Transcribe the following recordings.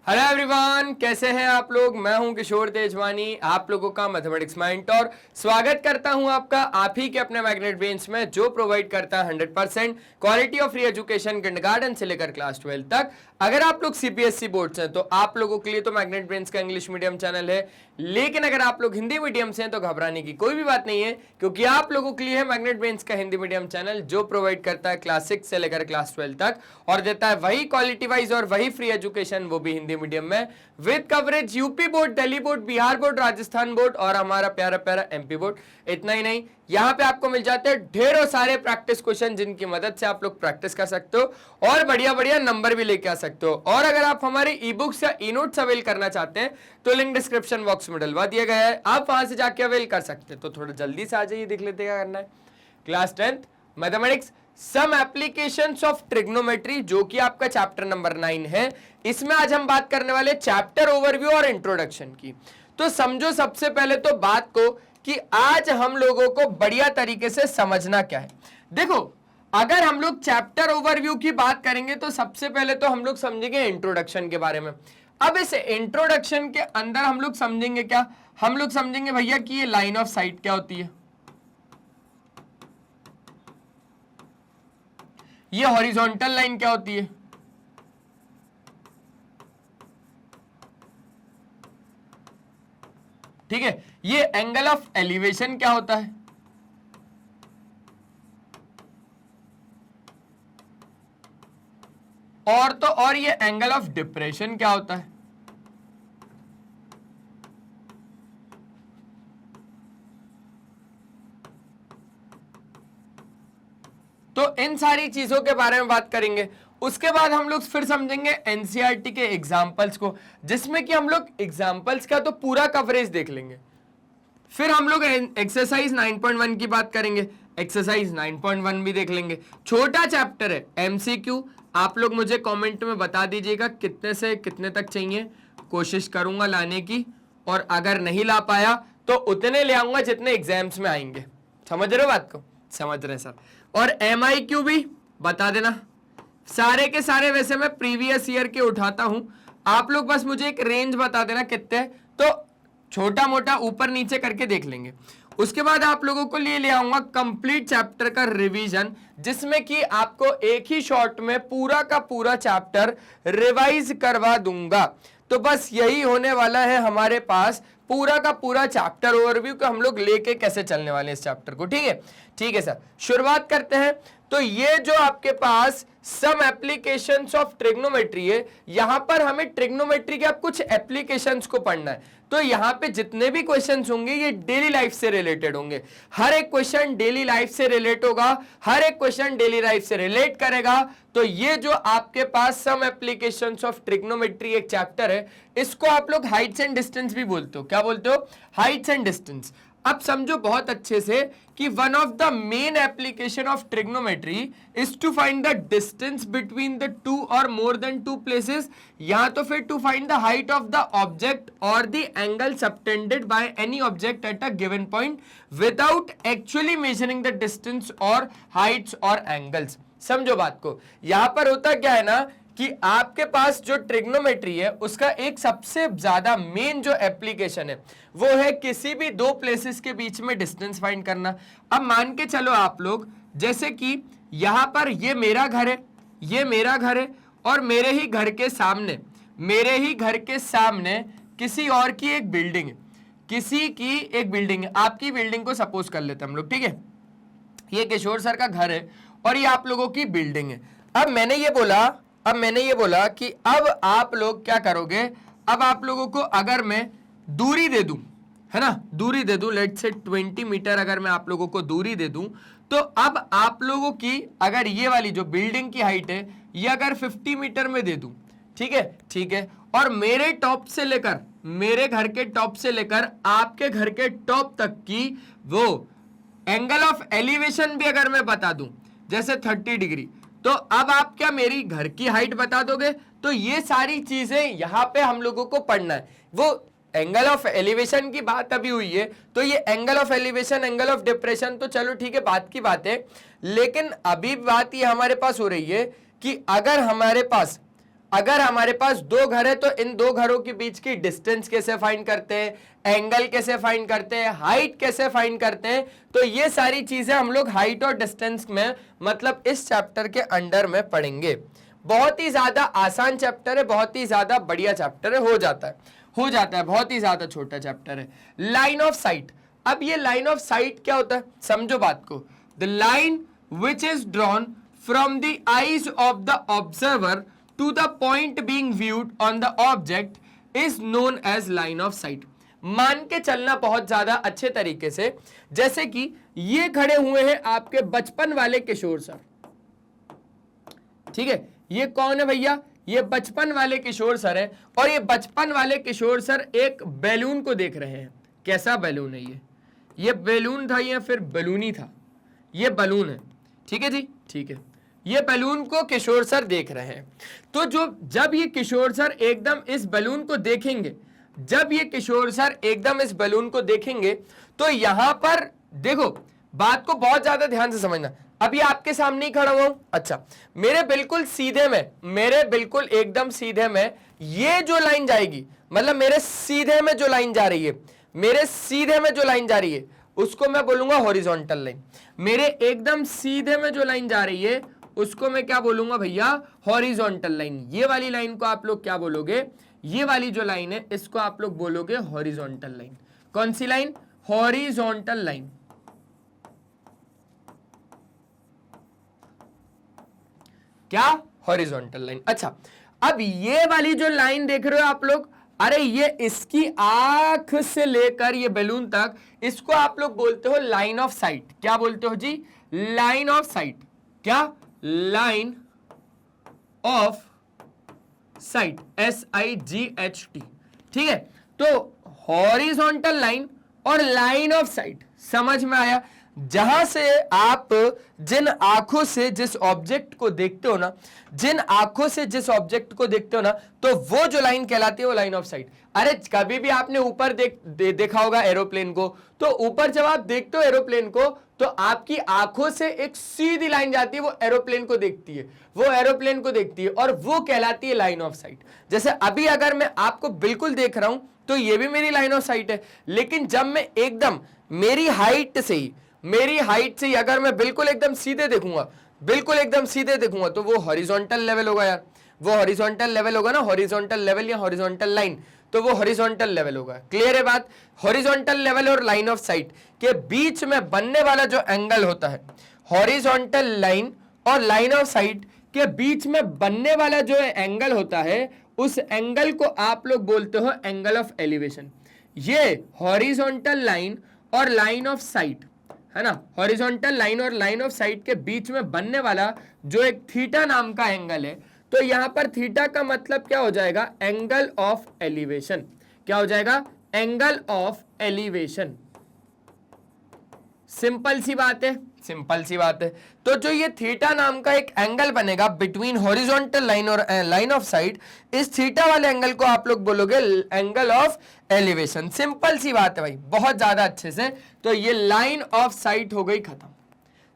Hello everyone, कैसे हैं आप लोग। मैं हूं किशोर तेजवानी, आप लोगों का मैथमेटिक्स मेंटर। स्वागत करता हूं आपका आप ही के अपने मैग्नेट ब्रेन्स में, जो प्रोवाइड करता है 100% quality of free education kindergarten से लेकर क्लास 12 तक। अगर आप लोग सीबीएसई बोर्ड से हैं तो आप लोगों के लिए तो मैग्नेट ब्रेन्स का इंग्लिश मीडियम चैनल है, लेकिन अगर आप लोग हिंदी मीडियम से हैं तो घबराने की कोई भी बात नहीं है, क्योंकि आप लोगों के लिए है मैग्नेट ब्रेन्स का हिंदी मीडियम चैनल, जो प्रोवाइड करता है क्लास 6 से लेकर क्लास 12 तक और देता है वही क्वालिटी वाइज और वही फ्री एजुकेशन, वो भी हिंदी मीडियम में, with coverage UP board, Delhi board, Bihar board, Rajasthan board और हमारा प्यारा प्यारा एमपी बोर्ड। इतना ही नहीं, यहां पे आपको मिल जाते हैं ढेरों सारे प्रैक्टिस क्वेश्चन, जिनकी मदद से आप लोग प्रैक्टिस कर सकते हो और बढ़िया बढ़िया नंबर भी लेके आ सकते हो। और अगर आप हमारे ई बुक्स या ई नोट्स अवेल करना चाहते हैं तो लिंक डिस्क्रिप्शन बॉक्स में डलवा दिया गया है, आप वहां से जाके अवेल कर सकते हैं। तो थोड़ा जल्दी से आ जाइए, देख लेते क्या करना है। Class 10th mathematics some applications of trigonometry, जो कि आपका चैप्टर नंबर 9 है। इसमें आज हम बात करने वाले चैप्टर ओवरव्यू और इंट्रोडक्शन की। तो समझो सबसे पहले तो बात को कि आज हम लोगों को बढ़िया तरीके से समझना क्या है। देखो, अगर हम लोग चैप्टर ओवरव्यू की बात करेंगे तो सबसे पहले तो हम लोग समझेंगे इंट्रोडक्शन के बारे में। अब इस इंट्रोडक्शन के अंदर हम लोग समझेंगे क्या, हम लोग समझेंगे भैया कि ये लाइन ऑफ साइट क्या होती है, ये हॉरिजॉन्टल लाइन क्या होती है, ठीक है, ये एंगल ऑफ एलिवेशन क्या होता है, और तो और ये एंगल ऑफ डिप्रेशन क्या होता है, तो इन सारी चीजों के बारे में बात करेंगे। उसके बाद हम लोग फिर समझेंगे एनसीईआरटी के एग्जाम्पल्स को, जिसमें कि हम लोग एग्जाम्पल्स का तो पूरा कवरेज देख लेंगे। फिर हम लोग एक्सरसाइज 9.1 की बात करेंगे, एक्सरसाइज 9.1 भी देख लेंगे। छोटा चैप्टर है, एमसीक्यू। आप लोग मुझे कमेंट में बता दीजिएगा कितने से कितने तक चाहिए, कोशिश करूंगा लाने की, और अगर नहीं ला पाया तो उतने ले आऊंगा जितने एग्जाम्स में आएंगे। समझ रहे हो बात को, समझ रहे सर। और एमआईक्यू भी बता देना, सारे के सारे वैसे मैं प्रीवियस ईयर के उठाता हूं, आप लोग बस मुझे एक रेंज बता देना कितने, तो छोटा मोटा ऊपर नीचे करके देख लेंगे। उसके बाद आप लोगों को ले आऊंगा कंप्लीट चैप्टर का रिवीजन, जिसमें कि आपको एक ही शॉट में पूरा का पूरा चैप्टर रिवाइज करवा दूंगा। तो बस यही होने वाला है हमारे पास, पूरा का पूरा चैप्टर ओवरव्यू को हम लोग लेके कैसे चलने वाले हैं इस चैप्टर को। ठीक है, ठीक है सर, शुरुआत करते हैं। तो ये जो आपके पास सम एप्लीकेशंस ऑफ ट्रिग्नोमेट्री है, यहां पर हमें ट्रिग्नोमेट्री के अब कुछ एप्लीकेशंस को पढ़ना है। तो यहां पे जितने भी क्वेश्चंस होंगे ये डेली लाइफ से रिलेटेड होंगे, हर एक क्वेश्चन डेली लाइफ से रिलेट होगा, हर एक क्वेश्चन डेली लाइफ से रिलेट करेगा। तो ये जो आपके पास सम एप्लीकेशंस ऑफ ट्रिग्नोमेट्री एक चैप्टर है, इसको आप लोग हाइट्स एंड डिस्टेंस भी बोलते हो। क्या बोलते हो? Heights and distance. अब समझो बहुत अच्छे से कि one of the main application of trigonometry is to find the distance between the two और मोर देन टू प्लेसेस, या तो फिर to find the height of the object और the angle subtended by any object at a given point without actually measuring the distance और heights और angles. समझो बात को, यहां पर होता क्या है ना कि आपके पास जो ट्रिग्नोमेट्री है उसका एक सबसे ज्यादा मेन जो एप्लीकेशन है वो है किसी भी दो प्लेसेस के बीच में डिस्टेंस फाइंड करना। अब मान के चलो आप लोग, जैसे कि यहां पर ये मेरा घर है, ये मेरा घर है, और मेरे ही घर के सामने, मेरे ही घर के सामने किसी और की एक बिल्डिंग है, किसी की एक बिल्डिंग है। आपकी बिल्डिंग को सपोज कर लेते हैं हम लोग, ठीक है, ये किशोर सर का घर है और ये आप लोगों की बिल्डिंग है। अब मैंने ये बोला कि अब आप लोग क्या करोगे, अब आप लोगों को अगर मैं दूरी दे दूं, है ना, दूरी दे दूं, लेट्स से 20 मीटर अगर मैं आप लोगों को दूरी दे दूं, तो अब आप लोगों की अगर ये वाली जो बिल्डिंग की हाइट है ये अगर 50 मीटर में दे दूं, ठीक है, ठीक है, और मेरे टॉप से लेकर, मेरे घर के टॉप से लेकर आपके घर के टॉप तक की वो एंगल ऑफ एलिवेशन भी अगर मैं बता दूं जैसे 30 डिग्री, तो अब आप क्या मेरी घर की हाइट बता दोगे? तो ये सारी चीजें यहां पे हम लोगों को पढ़ना है। वो एंगल ऑफ एलिवेशन की बात अभी हुई है, तो ये angle of elevation, angle of depression, तो चलो ठीक है, बात की बात है, लेकिन अभी बात ये हमारे पास हो रही है कि अगर हमारे पास अगर हमारे पास दो घर है तो इन दो घरों के बीच की डिस्टेंस कैसे फाइंड करते हैं, एंगल कैसे फाइंड करते हैं, हाइट कैसे फाइंड करते हैं, तो ये सारी चीजें हम लोग हाइट और डिस्टेंस में मतलब इस चैप्टर के अंडर में पढ़ेंगे। बहुत ही ज्यादा आसान चैप्टर है, बहुत ही ज्यादा बढ़िया चैप्टर है, हो जाता है, बहुत ही ज्यादा छोटा चैप्टर है। लाइन ऑफ साइट, अब ये लाइन ऑफ साइट क्या होता है, समझो बात को। The line which is drawn from the eyes of the observer to the point being viewed on the object is known as line of sight. मान के चलना बहुत ज्यादा अच्छे तरीके से, जैसे कि ये खड़े हुए हैं आपके बचपन वाले किशोर सर, ठीक है, ये कौन है भैया, ये बचपन वाले किशोर सर है, और ये बचपन वाले किशोर सर एक बैलून को देख रहे हैं। कैसा बैलून है ये बैलून था या फिर बलूनी था, ये बलून है, ठीक है जी, ठीक है, ये बैलून को किशोर सर देख रहे हैं। तो जब ये किशोर सर एकदम इस बैलून को देखेंगे, जब ये किशोर सर एकदम इस बैलून को देखेंगे, तो यहां पर देखो, बात को बहुत ज्यादा ध्यान से समझना। अभी आपके सामने ही खड़ा हुआ हूं, अच्छा, मेरे बिल्कुल सीधे में, मेरे बिल्कुल एकदम सीधे में ये जो लाइन जाएगी, मतलब मेरे सीधे में जो लाइन जा रही है, मेरे सीधे में जो लाइन जा रही है उसको मैं बोलूंगा हॉरिजॉन्टल लाइन। मेरे एकदम सीधे में जो लाइन जा रही है उसको मैं क्या बोलूंगा भैया, हॉरिजॉन्टल लाइन। ये वाली लाइन को आप लोग क्या बोलोगे, ये वाली जो लाइन है इसको आप लोग बोलोगे हॉरिजॉन्टल लाइन। कौन सी लाइन, हॉरिजॉन्टल लाइन। क्या, हॉरिजॉन्टल लाइन। अच्छा, अब ये वाली जो लाइन देख रहे हो आप लोग, अरे ये इसकी आंख से लेकर ये बैलून तक, इसको आप लोग बोलते हो लाइन ऑफ साइट। क्या बोलते हो जी, लाइन ऑफ साइट। क्या, लाइन ऑफ साइट, SIGHT, ठीक है। तो हॉरिजॉन्टल लाइन और लाइन ऑफ साइट समझ में आया। जहां से आप जिन आंखों से जिस ऑब्जेक्ट को देखते हो ना, जिन आंखों से जिस ऑब्जेक्ट को देखते हो ना, तो वो जो लाइन कहलाती है वो लाइन ऑफ साइट। अरे कभी भी आपने ऊपर देखा होगा एरोप्लेन को, तो ऊपर जब आप देखते हो एरोप्लेन को, तो आपकी आंखों से एक सीधी लाइन जाती है, वो एरोप्लेन को देखती है, वो एरोप्लेन को देखती है, और वो कहलाती है लाइन ऑफ साइट। जैसे अभी अगर मैं आपको बिल्कुल देख रहा हूं तो ये भी मेरी लाइन ऑफ साइट है, लेकिन जब मैं एकदम मेरी हाइट से ही अगर मैं बिल्कुल एकदम सीधे देखूंगा, बिल्कुल एकदम सीधे देखूंगा, तो वो हॉरिजॉन्टल लेवल होगा यार, वो हॉरिजॉन्टल लेवल होगा ना, हॉरिजॉन्टल लेवल या हॉरिजॉन्टल लाइन, तो वो हॉरिजॉन्टल लेवल होगा। क्लियर है बात। हॉरिजॉन्टल लेवल और लाइन ऑफ साइट के बीच में बनने वाला जो एंगल होता है, हॉरिजॉन्टल लाइन और लाइन ऑफ साइट के बीच में बनने वाला जो एंगल होता है, उस एंगल को आप लोग बोलते हो एंगल ऑफ एलिवेशन। ये हॉरिजॉन्टल लाइन और लाइन ऑफ साइट है ना, हॉरिजॉन्टल लाइन और लाइन ऑफ साइट के बीच में बनने वाला जो एक थीटा नाम का एंगल है, तो यहां पर थीटा का मतलब क्या हो जाएगा, एंगल ऑफ एलिवेशन। क्या हो जाएगा, एंगल ऑफ एलिवेशन। सिंपल सी बात है, सिंपल सी बात है। तो जो ये थीटा नाम का एक एंगल बनेगा बिटवीन हॉरिजॉन्टल लाइन और लाइन ऑफ साइट, इस थीटा वाले एंगल को आप लोग बोलोगे एंगल ऑफ एलिवेशन। सिंपल सी बात है भाई, बहुत ज्यादा अच्छे से। तो ये लाइन ऑफ साइट हो गई खत्म।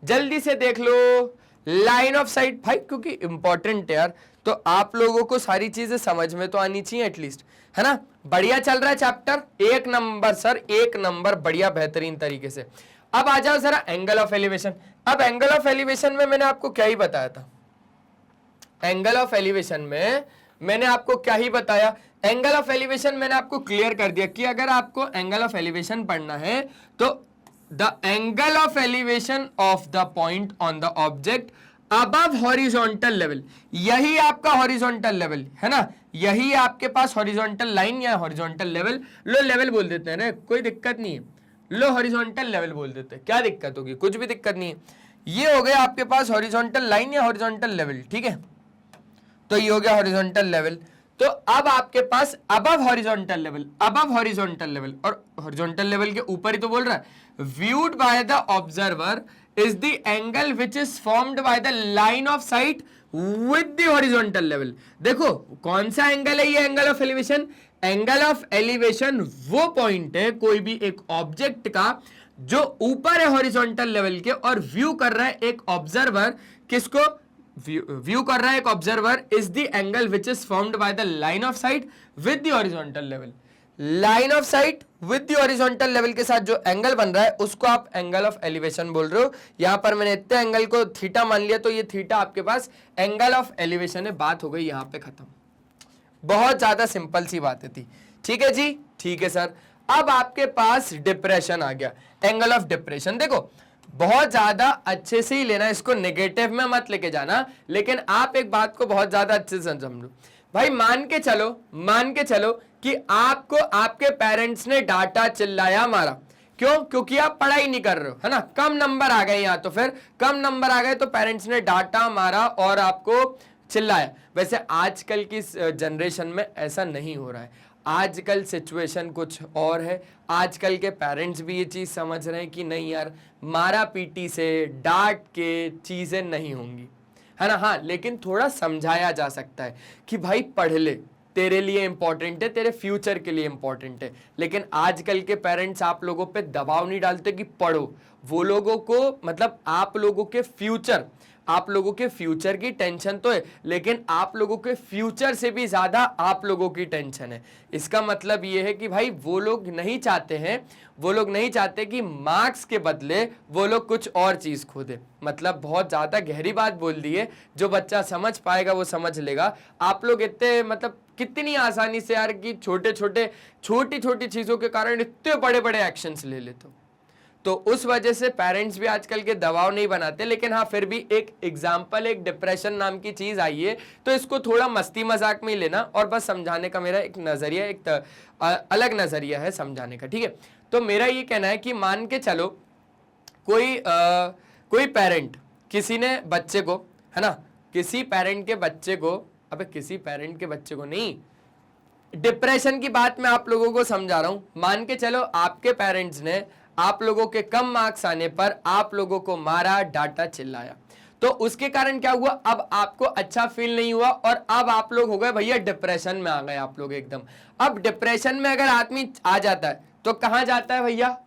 जल्दी से देख लो लाइन ऑफ साइट भाई, क्योंकि इंपॉर्टेंट है यार, तो आप लोगों को सारी चीजें समझ में तो आनी चाहिए एटलीस्ट, है ना। बढ़िया चल रहा है चैप्टर, एक नंबर सर, एक नंबर, बढ़िया बेहतरीन तरीके से। अब आ जाओ जरा एंगल ऑफ एलिवेशन। अब एंगल ऑफ एलिवेशन में मैंने आपको क्या ही बताया था, एंगल ऑफ एलिवेशन में मैंने आपको क्या ही बताया, एंगल ऑफ एलिवेशन मैंने आपको क्लियर कर दिया कि अगर आपको एंगल ऑफ एलिवेशन पढ़ना है तो the angle of elevation of the point on the object above horizontal level, यही आपका हॉरिजॉन्टल लेवल है ना, यही आपके पास हॉरिजॉन्टल लाइन या हॉरिजॉन्टल लेवल, लो लेवल बोल देते हैं ना, कोई दिक्कत नहीं है, लो हॉरिजॉन्टल लेवल बोल देते हैं, क्या दिक्कत होगी, कुछ भी दिक्कत नहीं है। ये हो गया आपके पास हॉरिजॉन्टल लाइन या हॉरिजॉन्टल लेवल, ठीक है, तो ये हो गया हॉरिजॉन्टल लेवल। तो अब आपके पास above horizontal level, above horizontal level, और हॉरिजॉन्टल लेवल के ऊपर ही तो बोल रहा है, viewed by the observer is the angle which is formed by the line of sight with the horizontal level. देखो कौन सा एंगल है ये, angle of elevation. Angle of elevation वो पॉइंट है कोई भी एक ऑब्जेक्ट का जो ऊपर है हॉरिजॉन्टल लेवल के और व्यू कर रहा है एक ऑब्जर्वर, किसको, व्यू कर रहा है एक observer is the angle which is formed by the line of sight with the horizontal level. Line of sight with the horizontal level के साथ जो एंगल बन रहा है उसको आप एंगल ऑफ एलिवेशन बोल रहे हो। यहां पर मैंने इतने एंगल को थीटा मान लिया, तो ये थीटा आपके पास एंगल ऑफ एलिवेशन है। बात हो गई यहां पे खत्म। बहुत ज्यादा सिंपल सी बातें थी। ठीक है जी, ठीक है सर। अब आपके पास डिप्रेशन आ गया, एंगल ऑफ डिप्रेशन। देखो बहुत ज्यादा अच्छे से ही लेना, इसको नेगेटिव में मत लेके जाना, लेकिन आप एक बात को बहुत ज्यादा अच्छे से समझो भाई। मान के चलो कि आपको आपके पेरेंट्स ने डांटा, चिल्लाया, मारा। क्यों? क्योंकि आप पढ़ाई नहीं कर रहे हो, है ना। कम नंबर आ गए यहाँ, तो फिर कम नंबर आ गए तो पेरेंट्स ने डांटा, मारा और आपको चिल्लाया। वैसे आजकल की जनरेशन में ऐसा नहीं हो रहा है। आजकल सिचुएशन कुछ और है। आजकल के पेरेंट्स भी ये चीज समझ रहे हैं कि नहीं यार, मारा पीटी से, डांट के चीजें नहीं होंगी, है ना। हाँ, लेकिन थोड़ा समझाया जा सकता है कि भाई पढ़ ले, तेरे लिए इंपॉर्टेंट है, तेरे फ्यूचर के लिए इंपॉर्टेंट है। लेकिन आजकल के पेरेंट्स आप लोगों पे दबाव नहीं डालते कि पढ़ो। वो लोगों को मतलब आप लोगों के फ्यूचर की टेंशन तो है, लेकिन आप लोगों के फ्यूचर से भी ज्यादा आप लोगों की टेंशन है। इसका मतलब ये है कि भाई वो लोग नहीं चाहते कि मार्क्स के बदले वो लोग कुछ और चीज खो दे। मतलब बहुत ज्यादा गहरी बात बोल दी है, जो बच्चा समझ पाएगा वो समझ लेगा। आप लोग इतने मतलब कितनी आसानी से यार कि छोटी छोटी चीजों के कारण इतने बड़े बड़े एक्शंस ले लेते हो। तो उस वजह से पेरेंट्स भी आजकल के दबाव नहीं बनाते। लेकिन हाँ, फिर भी एक एग्जाम्पल, एक डिप्रेशन नाम की चीज आई है, तो इसको थोड़ा मस्ती मजाक में ही लेना। और बस समझाने का मेरा एक नजरिया, एक अलग नजरिया है समझाने का। ठीक है, तो मेरा ये कहना है कि मान के चलो कोई पेरेंट, किसी ने बच्चे को, है ना, किसी पेरेंट के बच्चे को नहीं, डिप्रेशन की बात मैं आप लोगों को समझा रहा हूं। मान के चलो आपके पेरेंट्स ने आप लोगों के कम मार्क्स आने पर आप लोगों को मारा, डांटा, चिल्लाया। तो उसके कारण क्या हुआ? अब आपको अच्छा फील नहीं हुआ और अब आप लोग हो गए भैया डिप्रेशन में आ गए आप लोग एकदम। अब डिप्रेशन में अगर आदमी आ जाता है तो कहां जाता है भैया?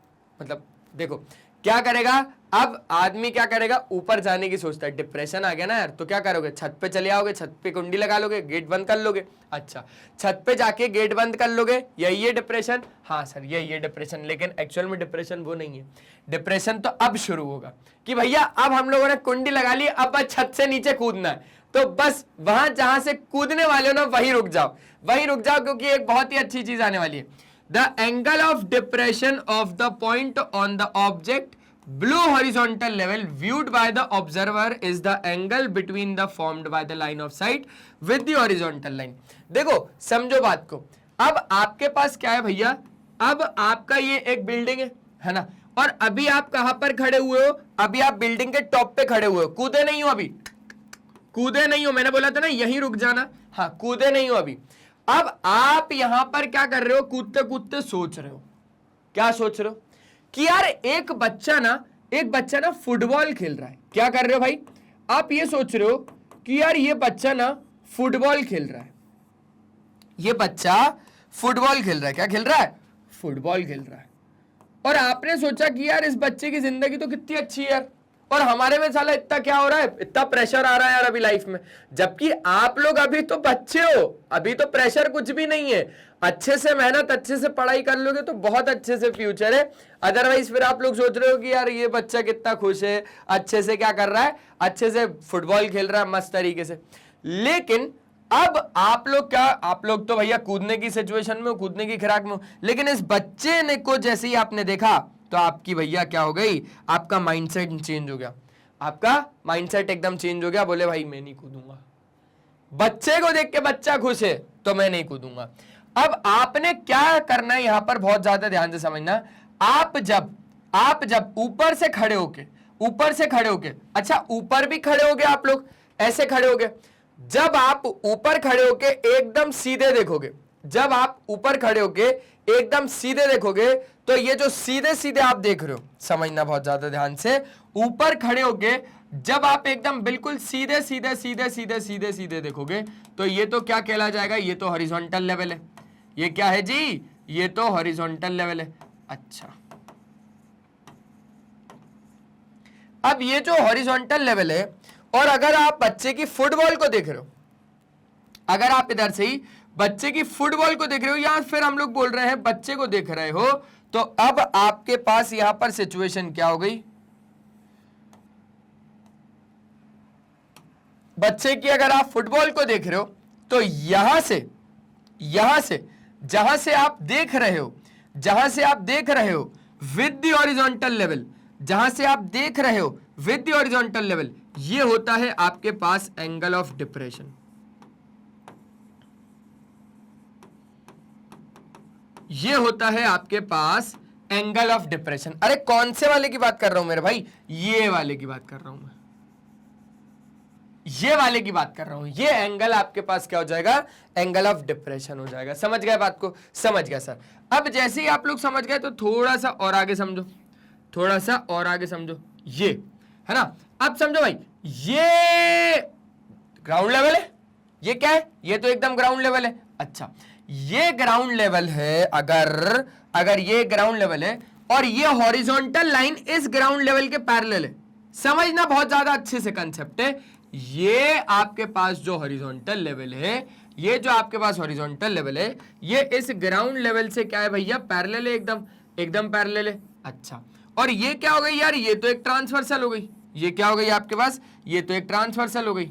मतलब देखो क्या करेगा, अब आदमी क्या करेगा, ऊपर जाने की सोचता है। डिप्रेशन आ गया ना यार, तो क्या करोगे? छत पे चले आओगे, छत पे कुंडी लगा लोगे, गेट बंद कर लोगे। अच्छा, छत पे जाके गेट बंद कर लोगे, यही है डिप्रेशन? हाँ सर यही है डिप्रेशन। लेकिन एक्चुअल में डिप्रेशन वो नहीं है। डिप्रेशन तो अब शुरू होगा कि भैया अब हम लोगों ने कुंडी लगा ली, अब बस छत से नीचे कूदना है। तो बस वहां जहां से कूदने वाले हो ना, वहीं रुक जाओ, क्योंकि एक बहुत ही अच्छी चीज आने वाली है। The angle of depression of the point on the object blue horizontal level viewed by the observer is the angle between the formed by the line of sight with the horizontal line। देखो समझो बात को। अब आपके पास क्या है भैया, अब आपका ये एक बिल्डिंग है ना, और अभी आप कहां पर खड़े हुए हो? अभी आप बिल्डिंग के टॉप पे खड़े हुए हो, कूदे नहीं हो अभी, कूदे नहीं हो। मैंने बोला था ना यहीं रुक जाना। हाँ, कूदे नहीं हो अभी। अब आप यहां पर क्या कर रहे हो? कूदते कूदते सोच रहे हो। क्या सोच रहे हो? कि यार एक बच्चा ना फुटबॉल खेल रहा है। क्या कर रहे हो भाई? आप ये सोच रहे हो कि यार ये बच्चा ना फुटबॉल खेल रहा है। ये बच्चा फुटबॉल खेल रहा है। क्या खेल रहा है? फुटबॉल खेल रहा है। और आपने सोचा कि यार इस बच्चे की जिंदगी तो कितनी अच्छी है यार, और हमारे में साला इतना क्या हो रहा है, इतना प्रेशर आ रहा है यार अभी लाइफ में। जबकि आप लोग अभी तो बच्चे हो, अभी तो प्रेशर कुछ भी नहीं है। अच्छे से मेहनत, अच्छे से पढ़ाई कर लोगे तो बहुत अच्छे से फ्यूचर है। अदरवाइज फिर आप लोग सोच रहे हो कि यार ये बच्चा कितना खुश है, अच्छे से क्या कर रहा है, अच्छे से फुटबॉल खेल रहा है मस्त तरीके से। लेकिन अब आप लोग तो भैया कूदने की सिचुएशन में, कूदने की खिराक में। लेकिन इस बच्चे ने को जैसे ही आपने देखा तो आपकी भैया क्या हो गई, आपका माइंडसेट चेंज हो गया। आपका माइंडसेट एकदम चेंज हो गया। बोले भाई मैं नहीं कूदूंगा। बच्चे को देख के बच्चा खुश है तो मैं नहीं कूदूंगा। अब आपने क्या करना है यहां पर बहुत ज्यादा ध्यान से समझना। आप जब ऊपर से खड़े होके, अच्छा ऊपर भी खड़े होगे आप लोग, ऐसे खड़े होगे। जब आप ऊपर खड़े होके एकदम सीधे देखोगे, जब आप ऊपर खड़े होके एकदम सीधे देखोगे, तो ये जो सीधे सीधे आप देख रहे हो, समझना बहुत ज्यादा ध्यान से। ऊपर खड़े होके जब आप एकदम बिल्कुल सीधे सीधे सीधे सीधे सीधे सीधे देखोगे, तो ये तो क्या कहला जाएगा, ये तो हॉरिजॉन्टल लेवल है। ये क्या है जी? ये तो हॉरिजॉन्टल लेवल है। अच्छा, अब ये जो हॉरिजॉन्टल लेवल है और अगर आप बच्चे की फुटबॉल को देख रहे हो, अगर आप इधर से ही बच्चे की फुटबॉल को देख रहे हो या फिर हम लोग बोल रहे हैं बच्चे को देख रहे हो, तो अब आपके पास यहां पर सिचुएशन क्या हो गई, बच्चे की अगर आप फुटबॉल को देख रहे हो तो यहां से जहां से आप देख रहे हो विद द हॉरिजॉन्टल लेवल, जहां से आप देख रहे हो विद द हॉरिजॉन्टल लेवल, ये होता है आपके पास एंगल ऑफ डिप्रेशन। ये होता है आपके पास एंगल ऑफ डिप्रेशन। अरे कौन से वाले की बात कर रहा हूं मेरे भाई, ये वाले की बात कर रहा हूं मैं, ये वाले की बात कर रहा हूं। ये एंगल आपके पास क्या हो जाएगा, एंगल ऑफ डिप्रेशन हो जाएगा। समझ गए बात को, समझ गया सर। अब जैसे ही आप लोग समझ गए तो थोड़ा सा और आगे समझो, थोड़ा सा और आगे समझो, ये है ना। अब समझो भाई, ये ग्राउंड लेवल है, ये क्या है, ये तो एकदम ग्राउंड लेवल है। अच्छा, ये ग्राउंड लेवल है, अगर ये ग्राउंड लेवल है और ये हॉरिजॉन्टल लाइन इस ग्राउंड लेवल के पैरेलल है, समझना बहुत ज्यादा अच्छे से कंसेप्ट है। ये आपके पास जो हॉरिजॉन्टल लेवल है, ये जो आपके पास हॉरिजॉन्टल लेवल है, ये इस ग्राउंड लेवल से क्या है भैया, पैरेलल है, एकदम पैरेलल है। अच्छा, और ये क्या हो गई यार, ये तो एक ट्रांसवर्सल हो गई। ये क्या हो गई आपके पास, ये तो एक ट्रांसवर्सल हो गई,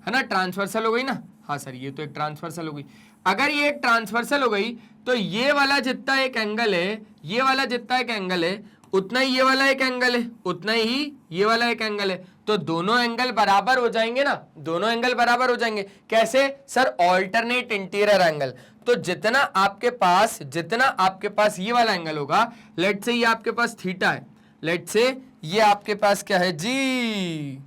है ना, ट्रांसवर्सल हो गई ना। हाँ सर, ये तो एक ट्रांसवर्सल हो गई। अगर ये एक ट्रांसवर्सल हो गई तो ये वाला जितना एक एंगल है, ये वाला जितना एक एंगल है, उतना ही ये वाला एक एंगल है, उतना ही ये वाला एक एंगल है। तो दोनों एंगल बराबर हो जाएंगे ना, दोनों एंगल बराबर हो जाएंगे। कैसे सर, ऑल्टरनेट इंटीरियर एंगल। तो जितना आपके पास ये वाला एंगल होगा, लेट से ये आपके पास थीटा है, लेट से ये आपके पास क्या है जी,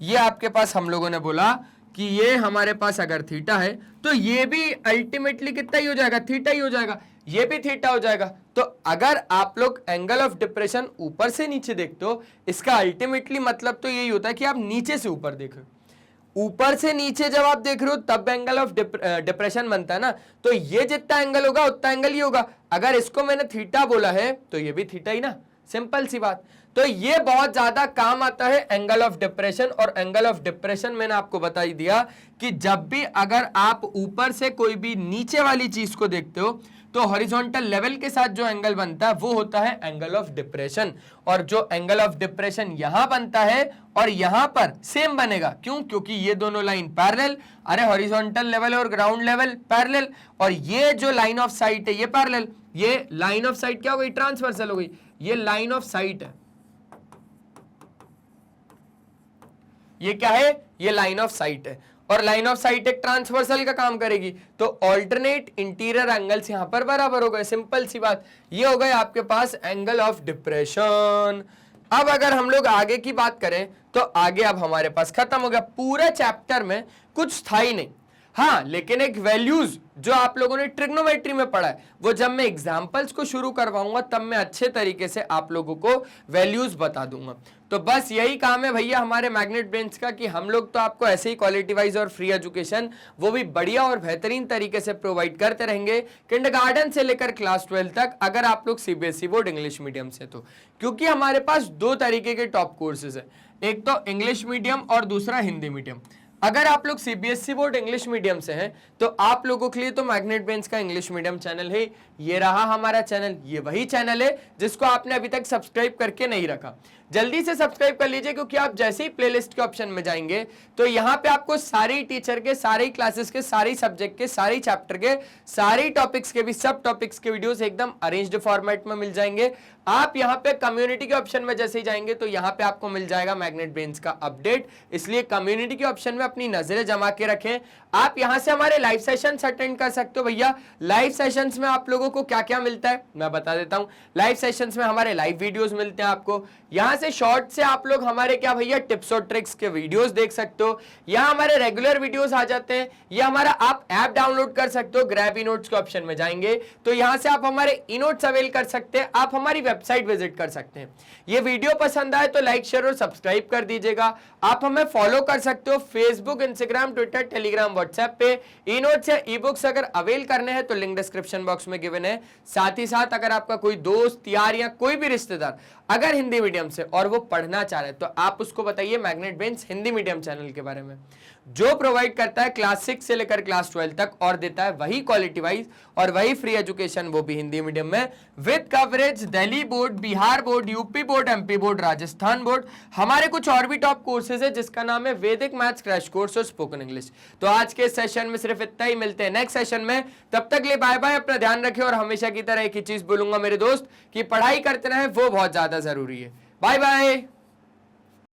ये आपके पास हम लोगों ने बोला कि ये हमारे पास अगर थीटा है तो ये भी अल्टीमेटली कितना ही हो जाएगा, थीटा ही हो जाएगा, ये भी थीटा हो जाएगा। तो अगर आप लोग एंगल ऑफ डिप्रेशन ऊपर से नीचे देखते हो, इसका अल्टीमेटली मतलब तो यही होता है कि आप नीचे से ऊपर देख रहे हो। ऊपर से नीचे जब आप देख रहे हो तब एंगल ऑफ डिप्रेशन बनता है ना। तो ये जितना एंगल होगा उतना एंगल ही होगा। अगर इसको मैंने थीटा बोला है तो ये भी थीटा ही ना, सिंपल सी बात। तो ये बहुत ज्यादा काम आता है एंगल ऑफ डिप्रेशन। और एंगल ऑफ डिप्रेशन मैंने आपको बता ही दिया कि जब भी अगर आप ऊपर से कोई भी नीचे वाली चीज को देखते हो तो हॉरिजॉन्टल लेवल के साथ जो एंगल बनता है वो होता है एंगल ऑफ डिप्रेशन। और जो एंगल ऑफ डिप्रेशन यहां बनता है और यहां पर सेम बनेगा, क्यों, क्योंकि ये दोनों लाइन पैरेलल। अरे हॉरिजॉन्टल लेवल और ग्राउंड लेवल पैरेलल, और ये जो लाइन ऑफ साइट है ये पैरेलल। ये लाइन ऑफ साइट क्या हो गई, ट्रांसवर्सल हो गई। ये लाइन ऑफ साइट है, ये क्या है, ये लाइन ऑफ साइट है। और लाइन ऑफ साइट एक ट्रांसवर्सल का काम करेगी। तो ऑल्टरनेट इंटीरियर एंगल्स यहां पर बराबर हो गए, सिंपल सी बात। ये हो गए आपके पास एंगल ऑफ डिप्रेशन। अब अगर हम लोग आगे की बात करें तो आगे अब हमारे पास खत्म हो गया, पूरे चैप्टर में कुछ था ही नहीं। हाँ, लेकिन एक वैल्यूज जो आप लोगों ने ट्रिग्नोमेट्री में पढ़ा है, वो जब मैं एग्जाम्पल्स को शुरू करवाऊंगा तब मैं अच्छे तरीके से आप लोगों को वैल्यूज बता दूंगा। तो बस यही काम है भैया हमारे मैग्नेट ब्रेन्स का, कि हम लोग तो आपको ऐसे ही क्वालिटी वाइज और फ्री एजुकेशन वो भी बढ़िया और बेहतरीन तरीके से प्रोवाइड करते रहेंगे, किंडरगार्टन से लेकर क्लास 12 तक। अगर आप लोग सीबीएसई बोर्ड इंग्लिश मीडियम से, तो क्योंकि हमारे पास दो तरीके के टॉप कोर्सेज है, एक तो इंग्लिश मीडियम और दूसरा हिंदी मीडियम। अगर आप लोग सीबीएसई बोर्ड इंग्लिश मीडियम से हैं तो आप लोगों के लिए तो मैग्नेट ब्रेन्स का इंग्लिश मीडियम चैनल है। ये रहा हमारा चैनल, ये वही चैनल है जिसको आपने अभी तक सब्सक्राइब करके नहीं रखा। जल्दी से सब्सक्राइब कर लीजिए, क्योंकि आप जैसे ही प्लेलिस्ट के ऑप्शन में जाएंगे तो यहाँ पे आपको सारे टीचर के, सारे क्लासेस के, सारे सब्जेक्ट के, सारे चैप्टर के, सारे टॉपिक्स के भी सब टॉपिक्स के वीडियोस एकदम अरेंज्ड फॉर्मेट में मिल जाएंगे। आप यहाँ पे कम्युनिटी के ऑप्शन में जैसे ही जाएंगे तो यहाँ पे आपको मिल जाएगा मैग्नेट ब्रेन्स का अपडेट। इसलिए कम्युनिटी के ऑप्शन में अपनी नजरें जमा के रखें। आप यहाँ से हमारे लाइव सेशंस अटेंड कर सकते हो। भैया लाइव सेशंस में आप लोगों को क्या क्या मिलता है मैं बता देता हूँ। लाइव सेशंस में हमारे लाइव वीडियोस मिलते हैं आपको। यहाँ से शॉर्ट से आप लोग हमारे क्या भैया टिप्स और ट्रिक्स के वीडियोस देख सकते हो। यहाँ हमारे रेगुलर वीडियोस आ जाते हैं। ये हमारा आप ऐप डाउनलोड कर सकते हो, ग्रैब ई नोट्स के ऑप्शन में जाएंगे तो यहाँ से आप हमारे ई नोट्स अवेल कर सकते हैं। आप हमारी वेबसाइट विजिट कर सकते हैं। ये वीडियो पसंद आए तो लाइक शेयर और सब्सक्राइब कर दीजिएगा। आप हमें फॉलो कर सकते हो Facebook Facebook, Instagram, Twitter, Telegram, WhatsApp पे। ई नोट्स या ई बुक्स अगर अवेल करने हैं तो लिंक डिस्क्रिप्शन बॉक्स में गिवन है। साथ ही साथ अगर आपका कोई दोस्त, यार या कोई भी रिश्तेदार अगर हिंदी मीडियम से और वो पढ़ना चाह रहे हैं तो आप उसको बताइए magnet bench Hindi medium channel के बारे में, जो प्रोवाइड करता है क्लास 6 से लेकर क्लास 12 तक और देता है वही क्वालिटी वाइज और वही फ्री एजुकेशन, वो भी हिंदी मीडियम में with coverage Delhi board, Bihar board, UP board, MP board, Rajasthan board. हमारे कुछ और भी टॉप कोर्सेज है जिसका नाम है वैदिक मैथ्स क्रैश कोर्स और स्पोकन इंग्लिश। तो आज के सेशन में सिर्फ इतना ही, मिलते हैं नेक्स्ट सेशन में। तब तक ले बाय बाय, अपना ध्यान रखें और हमेशा की तरह एक ही चीज बोलूंगा मेरे दोस्त कि पढ़ाई करते रहें, वो बहुत ज्यादा जरूरी है। Bye bye.